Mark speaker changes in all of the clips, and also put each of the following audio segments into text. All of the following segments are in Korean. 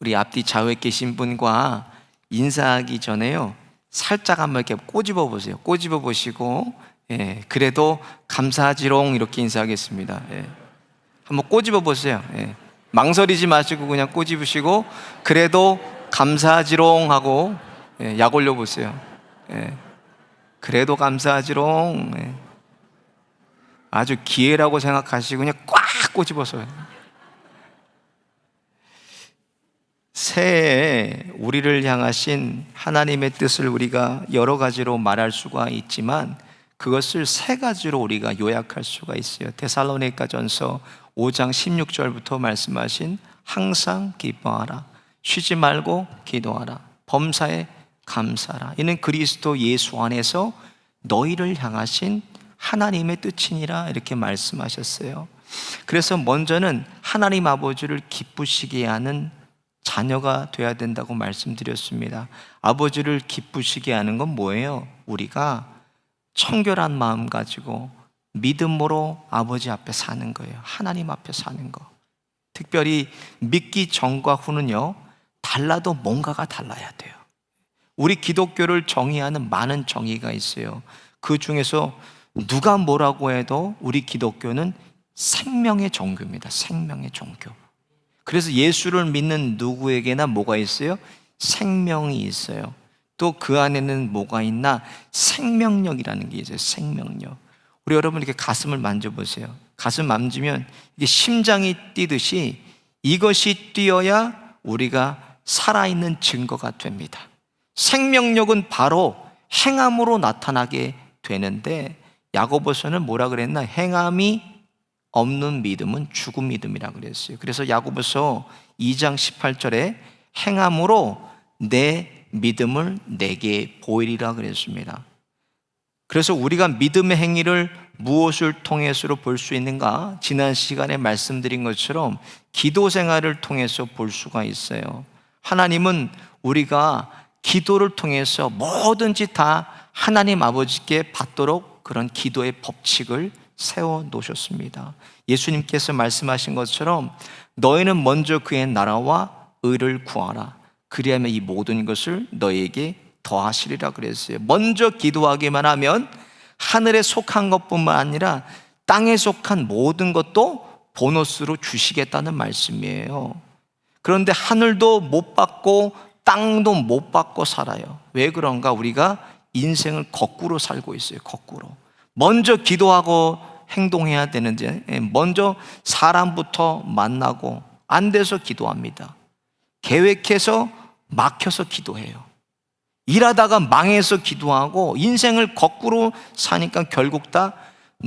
Speaker 1: 우리 앞뒤 좌우에 계신 분과 인사하기 전에요, 살짝 한번 이렇게 꼬집어 보세요. 꼬집어 보시고, 그래도 감사하지롱 이렇게 인사하겠습니다. 한번 꼬집어 보세요. 망설이지 마시고 그냥 꼬집으시고, 그래도 감사하지롱 하고 약 올려 보세요. 그래도 감사하지롱. 아주 기회라고 생각하시고 그냥 꽉 꼬집어서요. 새해에 우리를 향하신 하나님의 뜻을 우리가 여러 가지로 말할 수가 있지만 그것을 세 가지로 우리가 요약할 수가 있어요. 데살로니가전서 5장 16절부터 말씀하신 항상 기뻐하라, 쉬지 말고 기도하라, 범사에 감사하라. 이는 그리스도 예수 안에서 너희를 향하신 하나님의 뜻이니라 이렇게 말씀하셨어요. 그래서 먼저는 하나님 아버지를 기쁘시게 하는 자녀가 돼야 된다고 말씀드렸습니다. 아버지를 기쁘시게 하는 건 뭐예요? 우리가 청결한 마음 가지고 믿음으로 아버지 앞에 사는 거예요. 하나님 앞에 사는 거. 특별히 믿기 전과 후는요, 달라도 뭔가가 달라야 돼요. 우리 기독교를 정의하는 많은 정의가 있어요. 그 중에서 누가 뭐라고 해도 우리 기독교는 생명의 종교입니다. 생명의 종교. 그래서 예수를 믿는 누구에게나 뭐가 있어요? 생명이 있어요. 또 그 안에는 뭐가 있나? 생명력이라는 게 있어요. 생명력. 우리 여러분 이렇게 가슴을 만져보세요. 가슴 만지면 이게 심장이 뛰듯이 이것이 뛰어야 우리가 살아있는 증거가 됩니다. 생명력은 바로 행함으로 나타나게 되는데, 야고보서는 뭐라 그랬나? 행함이 없는 믿음은 죽은 믿음이라 그랬어요. 그래서 야고보서 2장 18절에 행함으로 내 믿음을 내게 보이리라 그랬습니다. 그래서 우리가 믿음의 행위를 무엇을 통해서로 볼 수 있는가? 지난 시간에 말씀드린 것처럼 기도 생활을 통해서 볼 수가 있어요. 하나님은 우리가 기도를 통해서 뭐든지 다 하나님 아버지께 받도록 그런 기도의 법칙을 세워 놓으셨습니다. 예수님께서 말씀하신 것처럼 너희는 먼저 그의 나라와 의를 구하라. 그리하면 이 모든 것을 너희에게 더하시리라 그랬어요. 먼저 기도하기만 하면 하늘에 속한 것뿐만 아니라 땅에 속한 모든 것도 보너스로 주시겠다는 말씀이에요. 그런데 하늘도 못 받고 땅도 못 받고 살아요. 왜 그런가? 우리가 인생을 거꾸로 살고 있어요. 거꾸로. 먼저 기도하고 행동해야 되는데 먼저 사람부터 만나고 안 돼서 기도합니다. 계획해서 막혀서 기도해요. 일하다가 망해서 기도하고 인생을 거꾸로 사니까 결국 다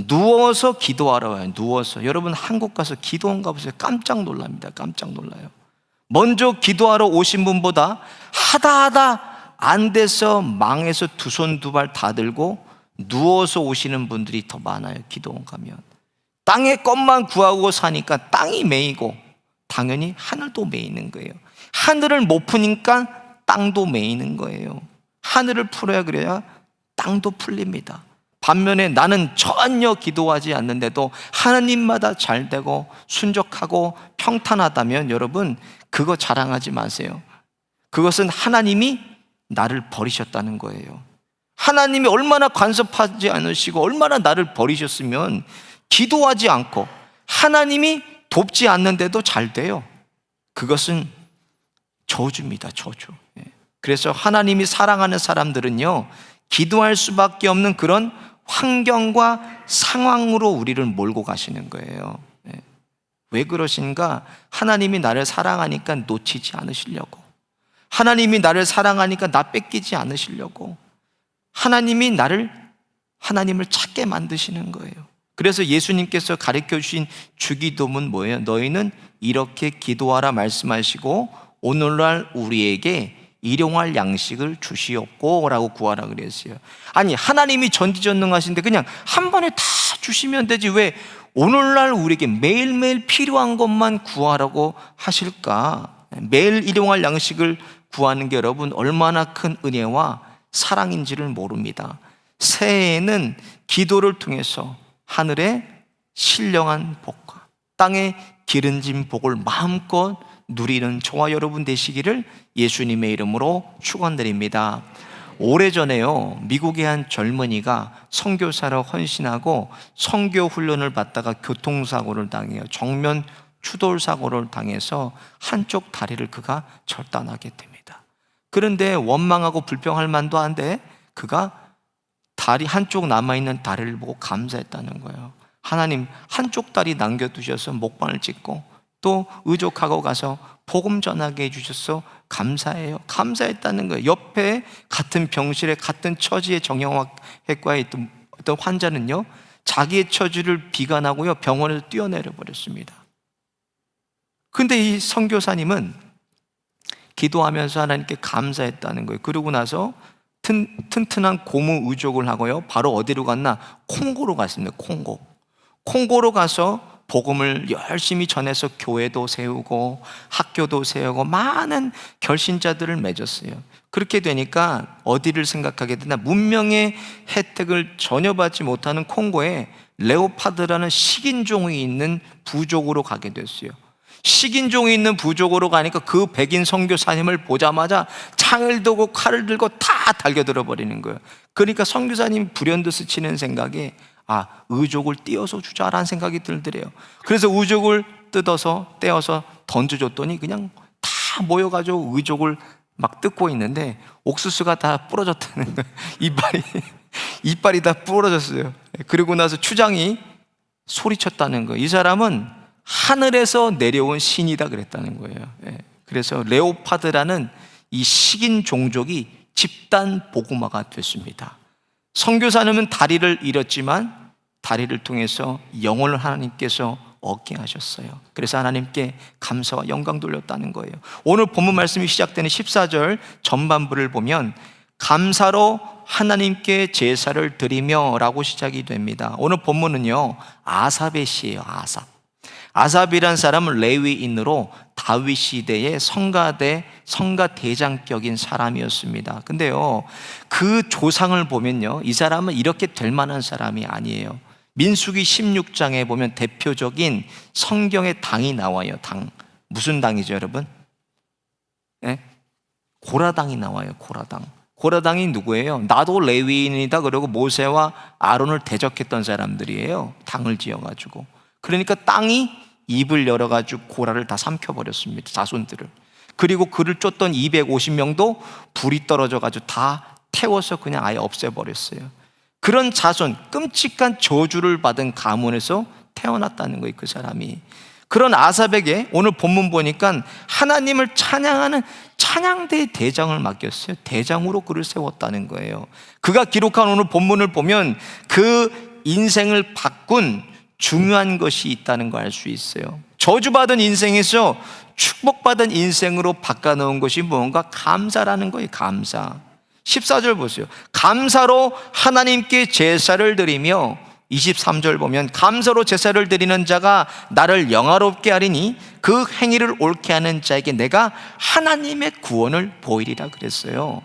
Speaker 1: 누워서 기도하러 와요. 누워서. 여러분 한국 가서 기도원 가보세요. 깜짝 놀랍니다. 깜짝 놀라요. 먼저 기도하러 오신 분보다 하다 안 돼서 망해서 두 손 두 발 다 들고 누워서 오시는 분들이 더 많아요. 기도원 가면. 땅의 것만 구하고 사니까 땅이 메이고 당연히 하늘도 메이는 거예요. 하늘을 못 푸니까 땅도 메이는 거예요. 하늘을 풀어야 그래야 땅도 풀립니다. 반면에 나는 전혀 기도하지 않는데도 하나님마다 잘 되고 순적하고 평탄하다면 여러분 그거 자랑하지 마세요. 그것은 하나님이 나를 버리셨다는 거예요. 하나님이 얼마나 간섭하지 않으시고 얼마나 나를 버리셨으면 기도하지 않고 하나님이 돕지 않는데도 잘 돼요. 그것은 저주입니다. 저주. 그래서 하나님이 사랑하는 사람들은요, 기도할 수밖에 없는 그런 환경과 상황으로 우리를 몰고 가시는 거예요. 왜 그러신가? 하나님이 나를 사랑하니까 놓치지 않으시려고, 하나님이 나를 사랑하니까 나 뺏기지 않으시려고, 하나님을 찾게 만드시는 거예요. 그래서 예수님께서 가르쳐 주신 주기도문 뭐예요? 너희는 이렇게 기도하라 말씀하시고 오늘날 우리에게 일용할 양식을 주시옵고 라고 구하라 그랬어요. 아니 하나님이 전지전능하신데 그냥 한 번에 다 주시면 되지 왜 오늘날 우리에게 매일매일 필요한 것만 구하라고 하실까? 매일 일용할 양식을 구하는 게 여러분 얼마나 큰 은혜와 사랑인지를 모릅니다. 새해에는 기도를 통해서 하늘의 신령한 복과 땅의 기름진 복을 마음껏 누리는 저와 여러분 되시기를 예수님의 이름으로 축원드립니다. 오래전에요, 미국의 한 젊은이가 선교사로 헌신하고 선교 훈련을 받다가 교통사고를 당해요. 정면 추돌 사고를 당해서 한쪽 다리를 그가 절단하게 됩니다. 그런데 원망하고 불평할 만도 한데 그가 다리 한쪽 남아있는 다리를 보고 감사했다는 거예요. 하나님, 한쪽 다리 남겨두셔서 목방을 찍고 또 의족하고 가서 복음 전하게 해주셔서 감사해요. 감사했다는 거예요. 옆에 같은 병실에 같은 처지의 정형외과에 있던 어떤 환자는요, 자기의 처지를 비관하고요, 병원에서 뛰어내려 버렸습니다. 근데 이 선교사님은 기도하면서 하나님께 감사했다는 거예요. 그러고 나서 튼튼한 고무 의족을 하고요, 바로 어디로 갔나? 콩고로 갔습니다. 콩고로 가서 복음을 열심히 전해서 교회도 세우고 학교도 세우고 많은 결신자들을 맺었어요. 그렇게 되니까 어디를 생각하게 되나? 문명의 혜택을 전혀 받지 못하는 콩고에 레오파드라는 식인종이 있는 부족으로 가게 됐어요. 식인종이 있는 부족으로 가니까 그 백인 선교사님을 보자마자 창을 들고 칼을 들고 다 달겨들어 버리는 거예요. 그러니까 선교사님이 불현듯 스치는 생각에 의족을 띄어서 주자라는 생각이 들더래요. 그래서 의족을 떼어서 던져줬더니 그냥 다 모여가지고 의족을 막 뜯고 있는데 옥수수가 다 부러졌다는 거예요. 이빨이 다 부러졌어요. 그리고 나서 추장이 소리쳤다는 거예요. 이 사람은 하늘에서 내려온 신이다 그랬다는 거예요. 그래서 레오파드라는 이 식인 종족이 집단 복음화가 됐습니다. 선교사님은 다리를 잃었지만 다리를 통해서 영혼을 하나님께서 얻게 하셨어요. 그래서 하나님께 감사와 영광 돌렸다는 거예요. 오늘 본문 말씀이 시작되는 14절 전반부를 보면 감사로 하나님께 제사를 드리며 라고 시작이 됩니다. 오늘 본문은요, 아삽의 시예요. 아삽이란 사람은 레위인으로 다윗 시대의 성가 대장격인 사람이었습니다. 근데요, 그 조상을 보면요, 이 사람은 이렇게 될 만한 사람이 아니에요. 민수기 16장에 보면 대표적인 성경의 당이 나와요. 당. 무슨 당이죠, 여러분? 고라당이 나와요. 고라당이 누구예요? 나도 레위인이다 그러고 모세와 아론을 대적했던 사람들이에요. 당을 지어가지고. 그러니까 땅이 입을 열어가지고 고라를 다 삼켜버렸습니다. 자손들을. 그리고 그를 쫓던 250명도 불이 떨어져가지고 다 태워서 그냥 아예 없애버렸어요. 그런 자손, 끔찍한 저주를 받은 가문에서 태어났다는 거예요, 그 사람이. 그런 아삽에게 오늘 본문 보니까 하나님을 찬양하는 찬양대 대장을 맡겼어요. 대장으로 그를 세웠다는 거예요. 그가 기록한 오늘 본문을 보면 그 인생을 바꾼 중요한 것이 있다는 걸 알 수 있어요. 저주받은 인생에서 축복받은 인생으로 바꿔놓은 것이 뭔가? 감사라는 거예요. 감사. 14절 보세요. 감사로 하나님께 제사를 드리며, 23절 보면 감사로 제사를 드리는 자가 나를 영화롭게 하리니 그 행위를 옳게 하는 자에게 내가 하나님의 구원을 보이리라 그랬어요.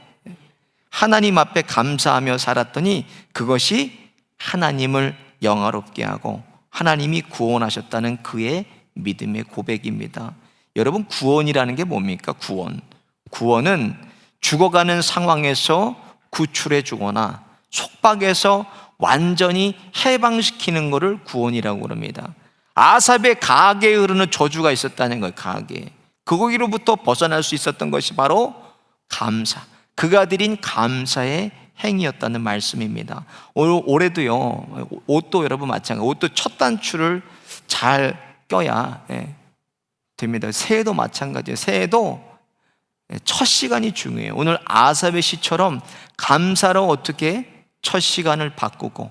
Speaker 1: 하나님 앞에 감사하며 살았더니 그것이 하나님을 영화롭게 하고 하나님이 구원하셨다는 그의 믿음의 고백입니다. 여러분, 구원이라는 게 뭡니까? 구원은 죽어가는 상황에서 구출해 주거나 속박에서 완전히 해방시키는 것을 구원이라고 그럽니다. 아삽의 가게에 흐르는 저주가 있었다는 거예요. 가게. 거기로부터 벗어날 수 있었던 것이 바로 감사, 그가 드린 감사의 행위였다는 말씀입니다. 올해도요, 옷도 여러분 마찬가지, 옷도 첫 단추를 잘 껴야 됩니다. 새해도 마찬가지예요. 새해도 첫 시간이 중요해요. 오늘 아삽의 시처럼 감사로 어떻게 첫 시간을 바꾸고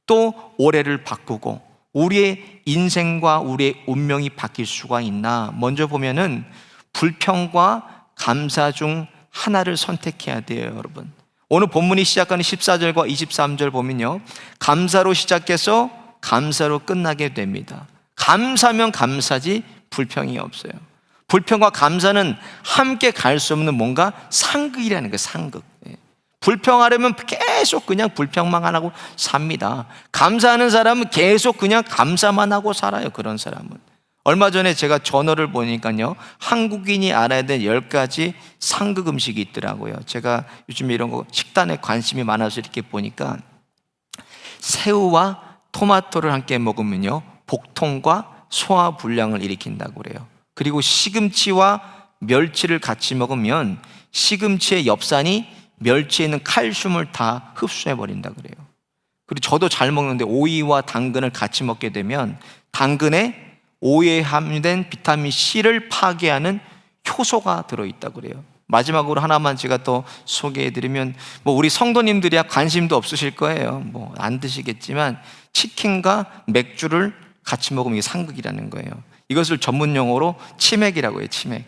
Speaker 1: 또 올해를 바꾸고 우리의 인생과 우리의 운명이 바뀔 수가 있나? 먼저 보면은 불평과 감사 중 하나를 선택해야 돼요, 여러분. 오늘 본문이 시작하는 14절과 23절 보면요, 감사로 시작해서 감사로 끝나게 됩니다. 감사면 감사지 불평이 없어요. 불평과 감사는 함께 갈 수 없는 뭔가 상극이라는 거예요. 상극. 불평하려면 계속 그냥 불평만 하고 삽니다. 감사하는 사람은 계속 그냥 감사만 하고 살아요. 그런 사람은 얼마 전에 제가 저널을 보니까요, 한국인이 알아야 될 10가지 상급 음식이 있더라고요. 제가 요즘에 이런 거 식단에 관심이 많아서 이렇게 보니까 새우와 토마토를 함께 먹으면요, 복통과 소화불량을 일으킨다고 그래요. 그리고 시금치와 멸치를 같이 먹으면 시금치의 엽산이 멸치에 있는 칼슘을 다 흡수해 버린다고 그래요. 그리고 저도 잘 먹는데 오이와 당근을 같이 먹게 되면 당근에 오이에 함유된 비타민 C를 파괴하는 효소가 들어있다고 그래요. 마지막으로 하나만 제가 또 소개해드리면, 우리 성도님들이야 관심도 없으실 거예요. 안 드시겠지만 치킨과 맥주를 같이 먹으면 이게 상극이라는 거예요. 이것을 전문 용어로 치맥이라고 해요. 치맥.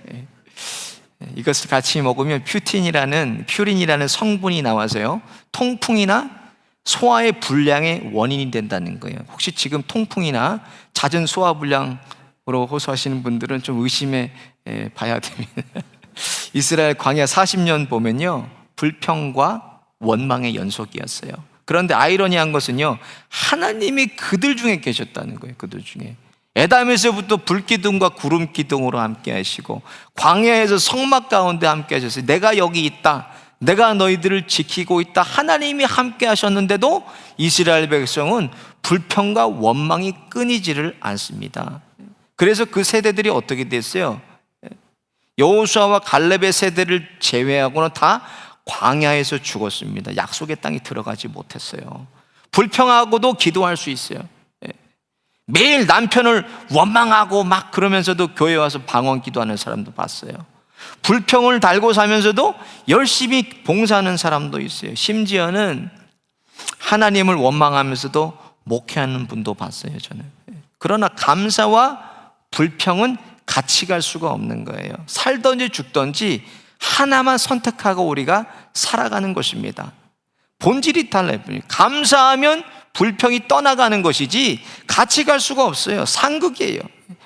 Speaker 1: 이것을 같이 먹으면 퓨린이라는 성분이 나와서요, 통풍이나 소화의 불량의 원인이 된다는 거예요. 혹시 지금 통풍이나 잦은 소화불량으로 호소하시는 분들은 좀 의심해 봐야 됩니다. 이스라엘 광야 40년 보면요, 불평과 원망의 연속이었어요. 그런데 아이러니한 것은요, 하나님이 그들 중에 계셨다는 거예요. 그들 중에 에담에서부터 불기둥과 구름기둥으로 함께 하시고 광야에서 성막 가운데 함께 하셨어요. 내가 여기 있다, 내가 너희들을 지키고 있다, 하나님이 함께 하셨는데도 이스라엘 백성은 불평과 원망이 끊이지를 않습니다. 그래서 그 세대들이 어떻게 됐어요? 여호수아와 갈렙의 세대를 제외하고는 다 광야에서 죽었습니다. 약속의 땅에 들어가지 못했어요. 불평하고도 기도할 수 있어요. 매일 남편을 원망하고 막 그러면서도 교회 와서 방언 기도하는 사람도 봤어요. 불평을 달고 사면서도 열심히 봉사하는 사람도 있어요. 심지어는 하나님을 원망하면서도 목회하는 분도 봤어요, 저는. 그러나 감사와 불평은 같이 갈 수가 없는 거예요. 살든지 죽든지 하나만 선택하고 우리가 살아가는 것입니다. 본질이 달라요. 감사하면 불평이 떠나가는 것이지 같이 갈 수가 없어요. 상극이에요.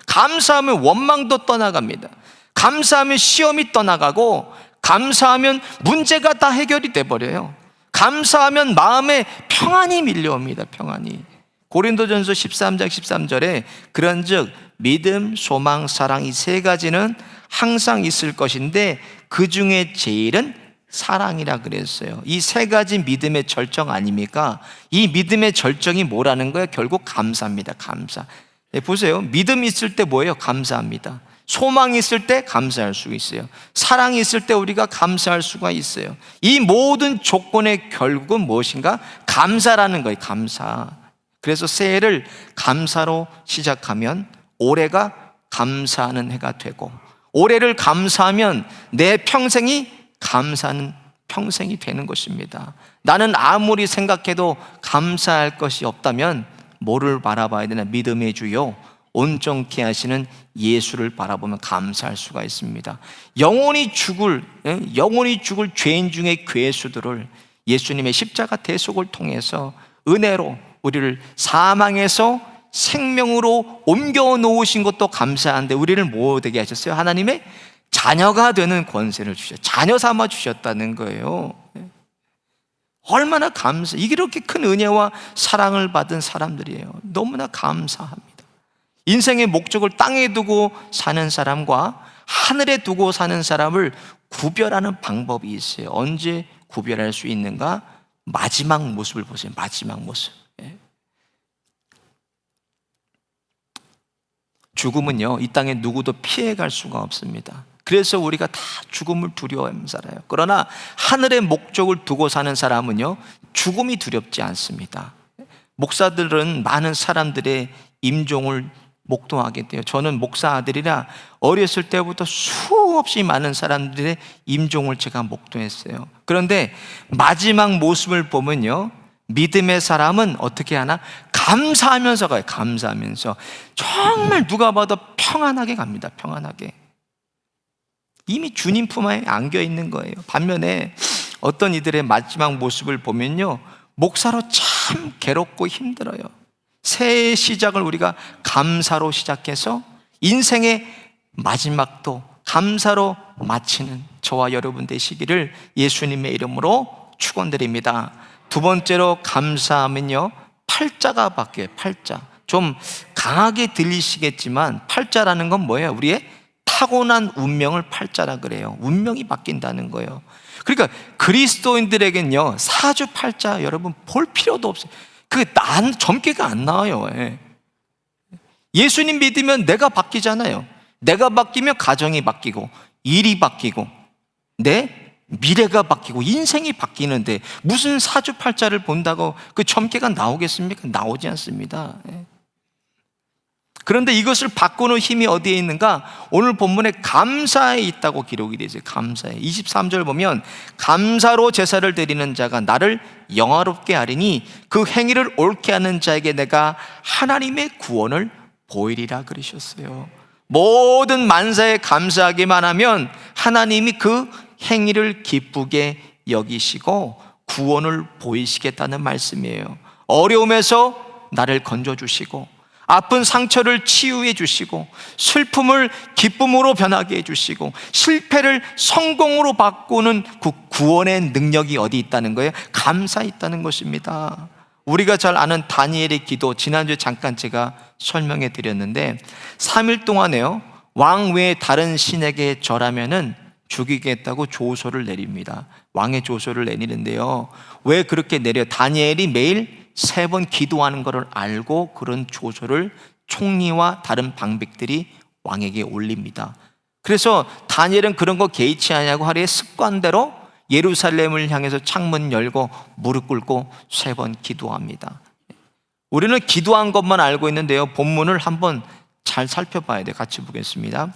Speaker 1: 감사하면 원망도 떠나갑니다. 감사하면 시험이 떠나가고, 감사하면 문제가 다 해결이 돼버려요. 감사하면 마음에 평안이 밀려옵니다. 평안이. 고린도전서 13장 13절에 그런즉 믿음, 소망, 사랑, 이 세 가지는 항상 있을 것인데 그 중에 제일은 사랑이라 그랬어요. 이 세 가지 믿음의 절정 아닙니까? 이 믿음의 절정이 뭐라는 거예요? 결국 감사입니다. 감사. 보세요. 믿음이 있을 때 뭐예요? 감사합니다. 소망이 있을 때 감사할 수 있어요. 사랑이 있을 때 우리가 감사할 수가 있어요. 이 모든 조건의 결국은 무엇인가? 감사라는 거예요. 감사. 그래서 새해를 감사로 시작하면 올해가 감사하는 해가 되고, 올해를 감사하면 내 평생이 감사하는 평생이 되는 것입니다. 나는 아무리 생각해도 감사할 것이 없다면 뭐를 바라봐야 되나? 믿음의 주요 온전케 하시는 예수를 바라보면 감사할 수가 있습니다. 영원히 죽을 죄인 중의 괴수들을 예수님의 십자가 대속을 통해서 은혜로 우리를 사망에서 생명으로 옮겨 놓으신 것도 감사한데, 우리를 뭐 되게 하셨어요? 하나님의 자녀가 되는 권세를 주셨어요. 자녀 삼아 주셨다는 거예요. 얼마나 감사, 이게 이렇게 큰 은혜와 사랑을 받은 사람들이에요. 너무나 감사합니다. 인생의 목적을 땅에 두고 사는 사람과 하늘에 두고 사는 사람을 구별하는 방법이 있어요. 언제 구별할 수 있는가? 마지막 모습을 보세요. 마지막 모습. 죽음은요, 이 땅에 누구도 피해갈 수가 없습니다. 그래서 우리가 다 죽음을 두려워하면서 살아요. 그러나 하늘의 목적을 두고 사는 사람은요, 죽음이 두렵지 않습니다. 목사들은 많은 사람들의 임종을 목도하게 돼요. 저는 목사 아들이라 어렸을 때부터 수없이 많은 사람들의 임종을 제가 목도했어요. 그런데 마지막 모습을 보면요, 믿음의 사람은 어떻게 하나? 감사하면서 가요. 감사하면서. 정말 누가 봐도 평안하게 갑니다. 평안하게. 이미 주님 품 안에 안겨 있는 거예요. 반면에 어떤 이들의 마지막 모습을 보면요, 목사로 참 괴롭고 힘들어요. 새해의 시작을 우리가 감사로 시작해서 인생의 마지막도 감사로 마치는 저와 여러분 되시기를 예수님의 이름으로 축원드립니다. 두 번째로 감사하면요, 팔자가 바뀌어요. 팔자. 좀 강하게 들리시겠지만 팔자라는 건 뭐예요? 우리의 타고난 운명을 팔자라 그래요. 운명이 바뀐다는 거예요. 그러니까 그리스도인들에겐요, 사주팔자 여러분 볼 필요도 없어요. 점괘가 안 나와요. 예수님 믿으면 내가 바뀌잖아요. 내가 바뀌면 가정이 바뀌고 일이 바뀌고 내 미래가 바뀌고 인생이 바뀌는데 무슨 사주팔자를 본다고 그 점괘가 나오겠습니까? 나오지 않습니다. 그런데 이것을 바꾸는 힘이 어디에 있는가? 오늘 본문에 감사에 있다고 기록이 되어 있어요. 감사에. 23절 보면 감사로 제사를 드리는 자가 나를 영화롭게 하리니 그 행위를 옳게 하는 자에게 내가 하나님의 구원을 보이리라 그러셨어요. 모든 만사에 감사하기만 하면 하나님이 그 행위를 기쁘게 여기시고 구원을 보이시겠다는 말씀이에요. 어려움에서 나를 건져주시고 아픈 상처를 치유해 주시고 슬픔을 기쁨으로 변하게 해주시고 실패를 성공으로 바꾸는 그 구원의 능력이 어디 있다는 거예요? 감사에 있다는 것입니다. 우리가 잘 아는 다니엘의 기도, 지난주에 잠깐 제가 설명해 드렸는데 3일 동안에요, 왕 외에 다른 신에게 절하면은 죽이겠다고 조소를 내립니다. 왕의 조소를 내리는데요, 왜 그렇게 내려? 다니엘이 매일 3번 기도하는 것을 알고 그런 조소를 총리와 다른 방백들이 왕에게 올립니다. 그래서 다니엘은 그런 거 개의치 않냐고 하루에 습관대로 예루살렘을 향해서 창문 열고 무릎 꿇고 3번 기도합니다. 우리는 기도한 것만 알고 있는데요, 본문을 한번 잘 살펴봐야 돼요. 같이 보겠습니다.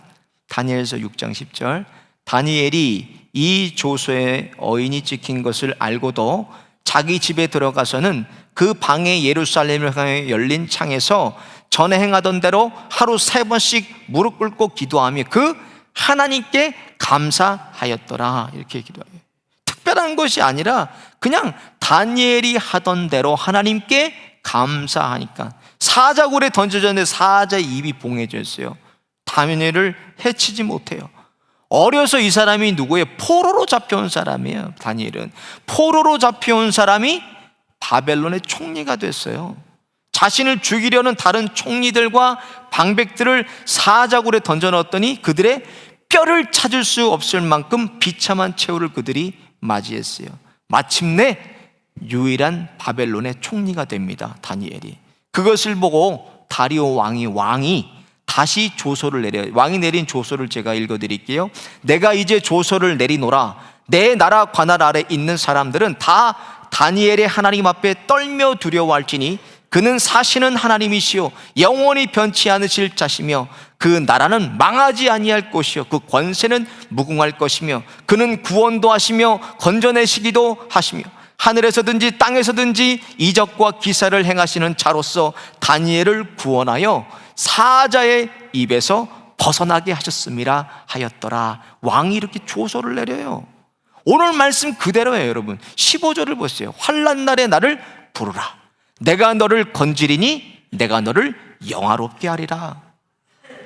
Speaker 1: 다니엘서 6장 10절. 다니엘이 이 조서에 어인이 찍힌 것을 알고도 자기 집에 들어가서는 그 방에 예루살렘을 향해 열린 창에서 전에 행하던 대로 하루 3번씩 무릎 꿇고 기도하며 그 하나님께 감사하였더라. 이렇게 기도해요. 특별한 것이 아니라 그냥 다니엘이 하던 대로 하나님께 감사하니까. 사자굴에 던져졌는데 사자의 입이 봉해져 있어요. 다니엘을 해치지 못해요. 어려서 이 사람이 누구예요? 포로로 잡혀온 사람이에요. 다니엘은 포로로 잡혀온 사람이 바벨론의 총리가 됐어요. 자신을 죽이려는 다른 총리들과 방백들을 사자굴에 던져 넣었더니 그들의 뼈를 찾을 수 없을 만큼 비참한 최후를 그들이 맞이했어요. 마침내 유일한 바벨론의 총리가 됩니다. 다니엘이. 그것을 보고 다리오 왕이 다시 조서를 내려요. 왕이 내린 조서를 제가 읽어드릴게요. 내가 이제 조서를 내리노라. 내 나라 관할 아래 있는 사람들은 다 다니엘의 하나님 앞에 떨며 두려워할지니 그는 사시는 하나님이시요 영원히 변치 않으실 자시며 그 나라는 망하지 아니할 것이요 그 권세는 무궁할 것이며 그는 구원도 하시며 건져내시기도 하시며 하늘에서든지 땅에서든지 이적과 기사를 행하시는 자로서 다니엘을 구원하여 사자의 입에서 벗어나게 하셨음이라 하였더라. 왕이 이렇게 조서를 내려요. 오늘 말씀 그대로예요. 여러분 15절을 보세요. 환난 날에 나를 부르라. 내가 너를 건지리니 내가 너를 영화롭게 하리라.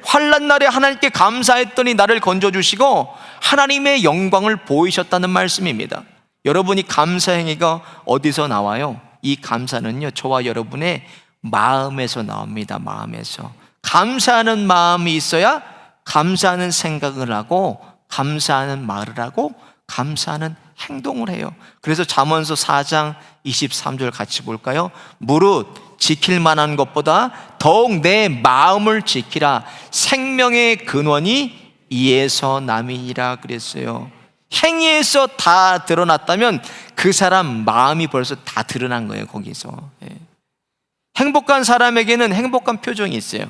Speaker 1: 환난 날에 하나님께 감사했더니 나를 건져주시고 하나님의 영광을 보이셨다는 말씀입니다. 여러분이 감사 행위가 어디서 나와요? 이 감사는요, 저와 여러분의 마음에서 나옵니다. 마음에서. 감사하는 마음이 있어야 감사하는 생각을 하고 감사하는 말을 하고 감사하는 행동을 해요. 그래서 잠언서 4장 23절 같이 볼까요? 무릇 지킬 만한 것보다 더욱 내 마음을 지키라. 생명의 근원이 이에서 남이니라 그랬어요. 행위에서 다 드러났다면 그 사람 마음이 벌써 다 드러난 거예요. 거기서. 행복한 사람에게는 행복한 표정이 있어요.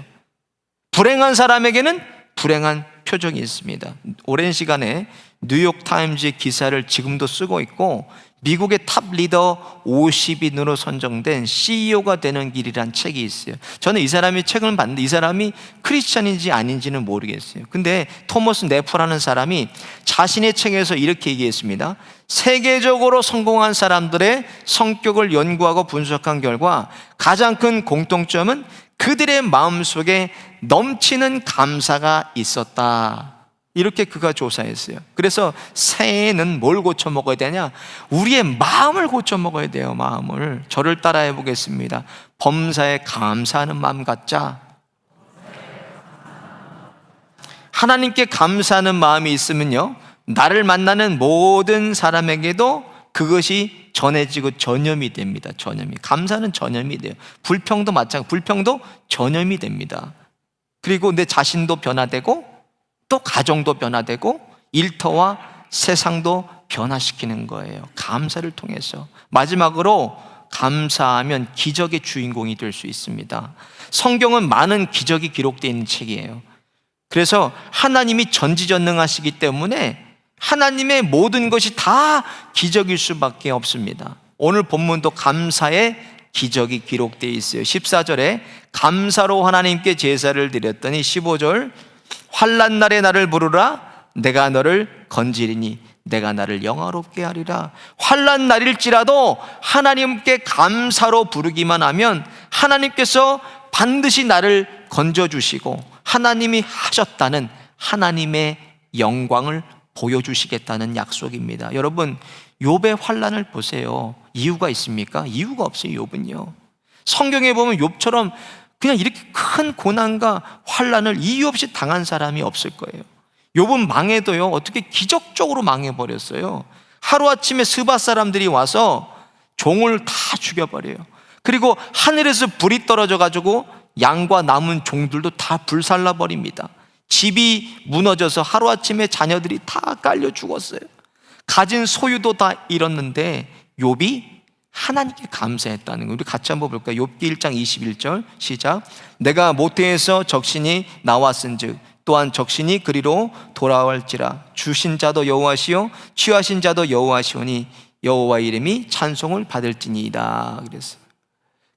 Speaker 1: 불행한 사람에게는 불행한 표정이 있습니다. 오랜 시간에 뉴욕타임즈의 기사를 지금도 쓰고 있고 미국의 탑 리더 50인으로 선정된 CEO가 되는 길이란 책이 있어요. 저는 이 사람이 책을 봤는데 이 사람이 크리스찬인지 아닌지는 모르겠어요. 근데 토머스 네프라는 사람이 자신의 책에서 이렇게 얘기했습니다. 세계적으로 성공한 사람들의 성격을 연구하고 분석한 결과 가장 큰 공통점은 그들의 마음속에 넘치는 감사가 있었다. 이렇게 그가 조사했어요. 그래서 새해에는 뭘 고쳐 먹어야 되냐? 우리의 마음을 고쳐 먹어야 돼요. 마음을. 저를 따라해 보겠습니다. 범사에 감사하는 마음 갖자. 하나님께 감사하는 마음이 있으면요, 나를 만나는 모든 사람에게도 그것이 전해지고 전염이 됩니다. 전염이. 감사는 전염이 돼요. 불평도 마찬가지. 불평도 전염이 됩니다. 그리고 내 자신도 변화되고 또 가정도 변화되고 일터와 세상도 변화시키는 거예요. 감사를 통해서. 마지막으로 감사하면 기적의 주인공이 될 수 있습니다. 성경은 많은 기적이 기록되어 있는 책이에요. 그래서 하나님이 전지전능하시기 때문에 하나님의 모든 것이 다 기적일 수밖에 없습니다. 오늘 본문도 감사의 기적이 기록되어 있어요. 14절에 감사로 하나님께 제사를 드렸더니 15절 환난 날에 나를 부르라 내가 너를 건지리니 내가 나를 영화롭게 하리라. 환난 날일지라도 하나님께 감사로 부르기만 하면 하나님께서 반드시 나를 건져주시고 하나님이 하셨다는 하나님의 영광을 보여주시겠다는 약속입니다. 여러분, 욥의 환난을 보세요. 이유가 있습니까? 이유가 없어요. 욥은요, 성경에 보면 욥처럼 그냥 이렇게 큰 고난과 환난을 이유 없이 당한 사람이 없을 거예요. 욥은 망해도요, 어떻게 기적적으로 망해버렸어요. 하루아침에 스바 사람들이 와서 종을 다 죽여버려요. 그리고 하늘에서 불이 떨어져가지고 양과 남은 종들도 다 불살라버립니다. 집이 무너져서 하루아침에 자녀들이 다 깔려 죽었어요. 가진 소유도 다 잃었는데 욥이 하나님께 감사했다는 거예요. 우리 같이 한번 볼까요? 욥기 1장 21절 시작. 내가 모태에서 적신이 나왔은즉 또한 적신이 그리로 돌아올지라. 주신 자도 여호와시요 취하신 자도 여호와시오니 여호와 이름이 찬송을 받을지니이다. 그랬어요.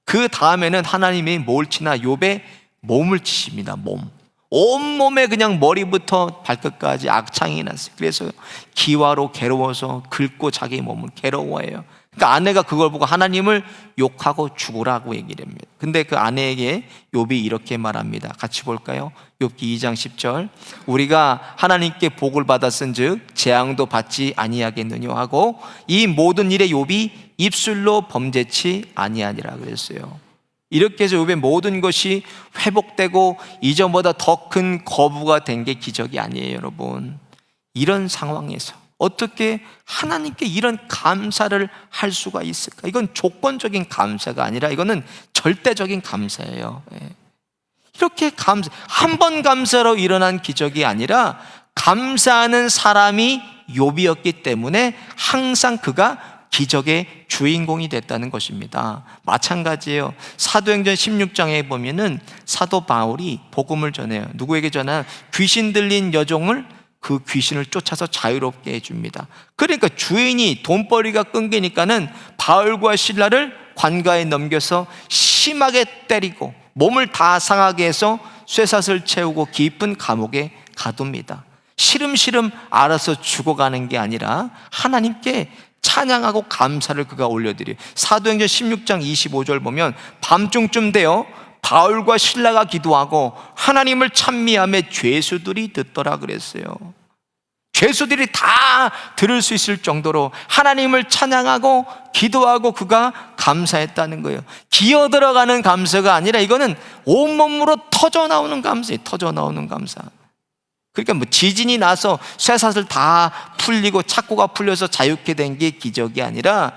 Speaker 1: 그 다음에는 하나님이 뭘 치나? 욥의 몸을 치십니다. 몸. 온몸에 그냥 머리부터 발끝까지 악창이 났어요. 그래서 기와로 괴로워서 긁고 자기 몸을 괴로워해요. 그러니까 아내가 그걸 보고 하나님을 욕하고 죽으라고 얘기를 합니다. 근데 그 아내에게 욥이 이렇게 말합니다. 같이 볼까요? 욥기 2장 10절 우리가 하나님께 복을 받았은즉 재앙도 받지 아니하겠느냐 하고 이 모든 일에 욥이 입술로 범죄치 아니하니라 그랬어요. 이렇게 해서 욥의 모든 것이 회복되고 이전보다 더 큰 거부가 된 게 기적이 아니에요. 여러분, 이런 상황에서 어떻게 하나님께 이런 감사를 할 수가 있을까? 이건 조건적인 감사가 아니라 이거는 절대적인 감사예요. 이렇게 한 번 감사로 일어난 기적이 아니라 감사하는 사람이 욥이었기 때문에 항상 그가 기적의 주인공이 됐다는 것입니다. 마찬가지예요. 사도행전 16장에 보면은 사도 바울이 복음을 전해요. 누구에게 전하냐? 귀신 들린 여종을 그 귀신을 쫓아서 자유롭게 해줍니다. 그러니까 주인이 돈벌이가 끊기니까는 바울과 실라를 관가에 넘겨서 심하게 때리고 몸을 다 상하게 해서 쇠사슬 채우고 깊은 감옥에 가둡니다. 시름시름 알아서 죽어가는 게 아니라 하나님께 찬양하고 감사를 그가 올려드려요. 사도행전 16장 25절 보면 밤중쯤 되어 바울과 실라가 기도하고 하나님을 찬미하며 죄수들이 듣더라 그랬어요. 죄수들이 다 들을 수 있을 정도로 하나님을 찬양하고 기도하고 그가 감사했다는 거예요. 기어 들어가는 감사가 아니라 이거는 온몸으로 터져나오는 감사예요. 터져나오는 감사. 그러니까 뭐 지진이 나서 쇠사슬 다 풀리고 착고가 풀려서 자유케 된 게 기적이 아니라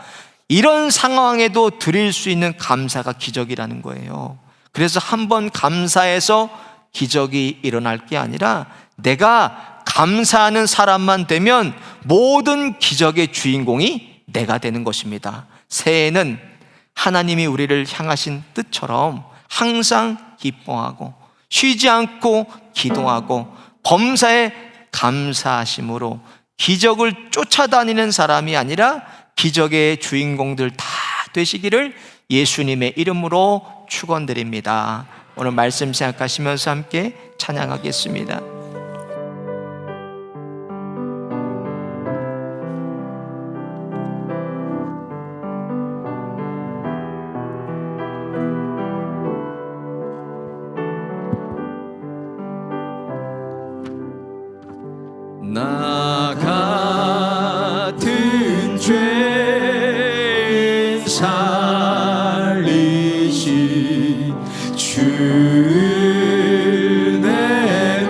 Speaker 1: 이런 상황에도 드릴 수 있는 감사가 기적이라는 거예요. 그래서 한번 감사해서 기적이 일어날 게 아니라 내가 감사하는 사람만 되면 모든 기적의 주인공이 내가 되는 것입니다. 새해에는 하나님이 우리를 향하신 뜻처럼 항상 기뻐하고 쉬지 않고 기도하고 범사에 감사하심으로 기적을 쫓아다니는 사람이 아니라 기적의 주인공들 다 되시기를 예수님의 이름으로 축원드립니다. 오늘 말씀 생각하시면서 함께 찬양하겠습니다.
Speaker 2: 나 같은 죄인 살리신 주 내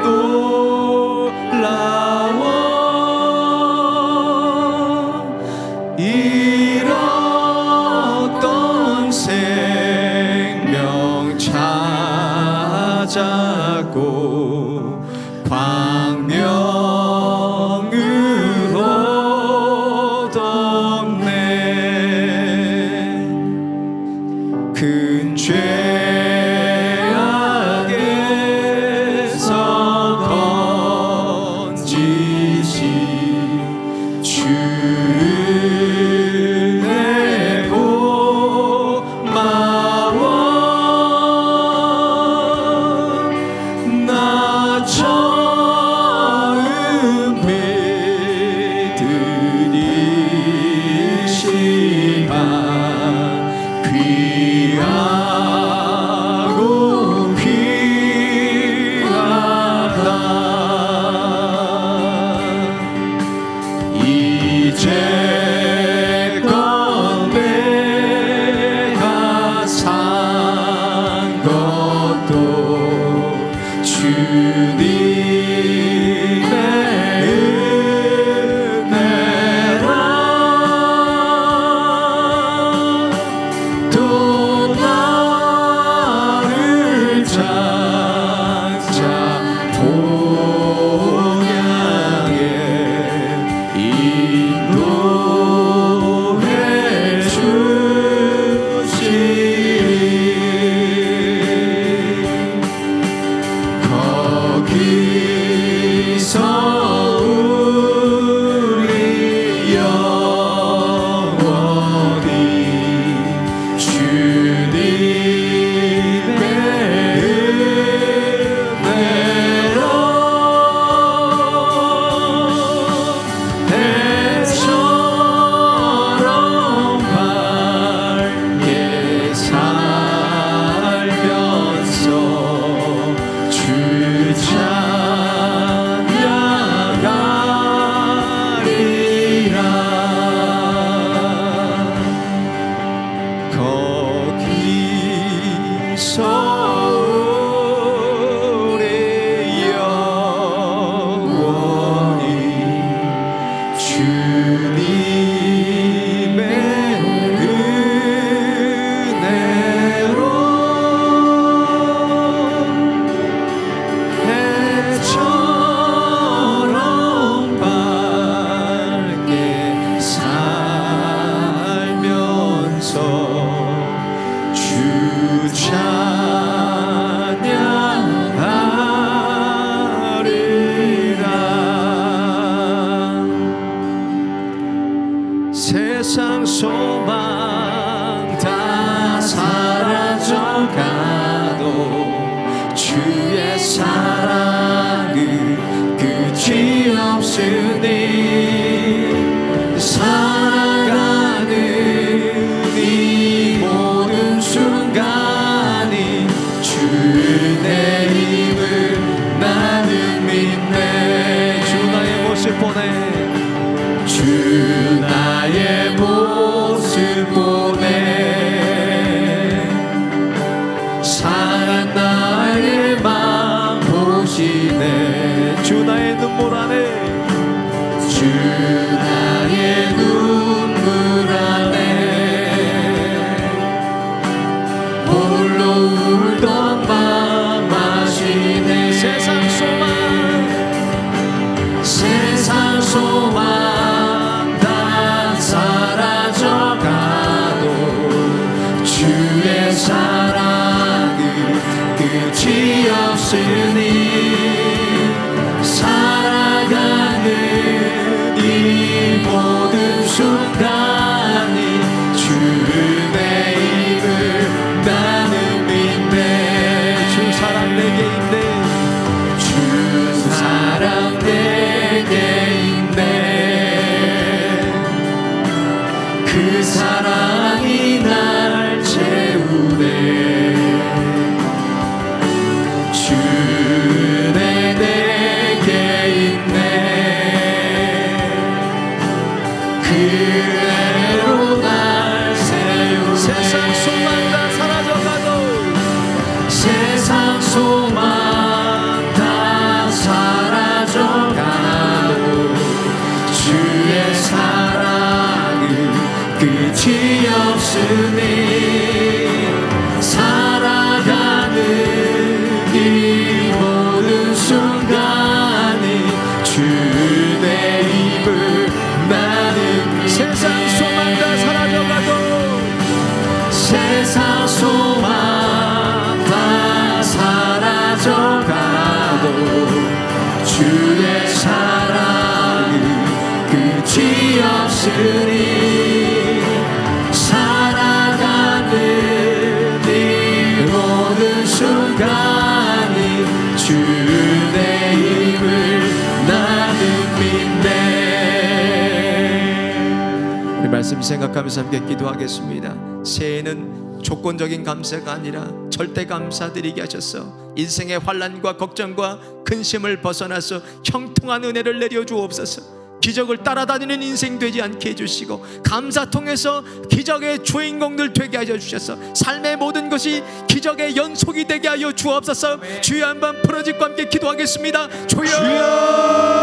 Speaker 2: 이제껏 내가 산 것도 주님의 은혜라. 또 나를 장차 본향에 인도해 주시리. 거기서 우리 영원히 주님의 은혜로 해처럼 밝게 살면서 주 찬양하리라. 거기서 우리 영원히 주님의 은혜로 해처럼 밝게 살면서 주 찬양하리라. 세상 소망 다 사라져가도 주의 사랑은 끝이 없으니 살아가는 이 모든 순간이 주의 힘을 나는 믿네. 주 나의 모습 보내. 주 나의 모습 보내. 상한 나의 맘 보시네. 주 나의 눈물 안에. 주 나의 눈물 안에 홀로 울던 맘 아시네. 세상 소망 세상 소망 사라져가도 주의 사랑은 끝이 없으니 살아가는 이 모든 순간이 주의 힘을 나는 믿네. 주 사랑 내게 있네. 주 사랑 내게 있네. 그 사랑이 날 채우네. 주내 내게 있네. 그대로 날 세우네. 세상 소망 다 사라져가도 세상 소망 다 사라져가도 주의 사랑은 끝이 없으니 살아가는 이 모든 순간이 주의 입을 나는 세상 소망 다 사라져가도 세상 소망 다 사라져가도 주의 사랑은 끝이 없으니 살아가는 이 모든 순간이 주의 힘을 나는 믿네. 우리 말씀 생각하면서 함께 기도하겠습니다. 새해는 조건적인 감사가 아니라 절대 감사드리게 하셔서 인생의 환난과 걱정과 근심을 벗어나서 형통한 은혜를 내려 주옵소서. 기적을 따라다니는 인생 되지 않게 해주시고, 감사 통해서 기적의 주인공들 되게 하여 주셔서 삶의 모든 것이 기적의 연속이 되게 하여 주옵소서. 주여 한번 부르짖고 함께 기도하겠습니다. 주여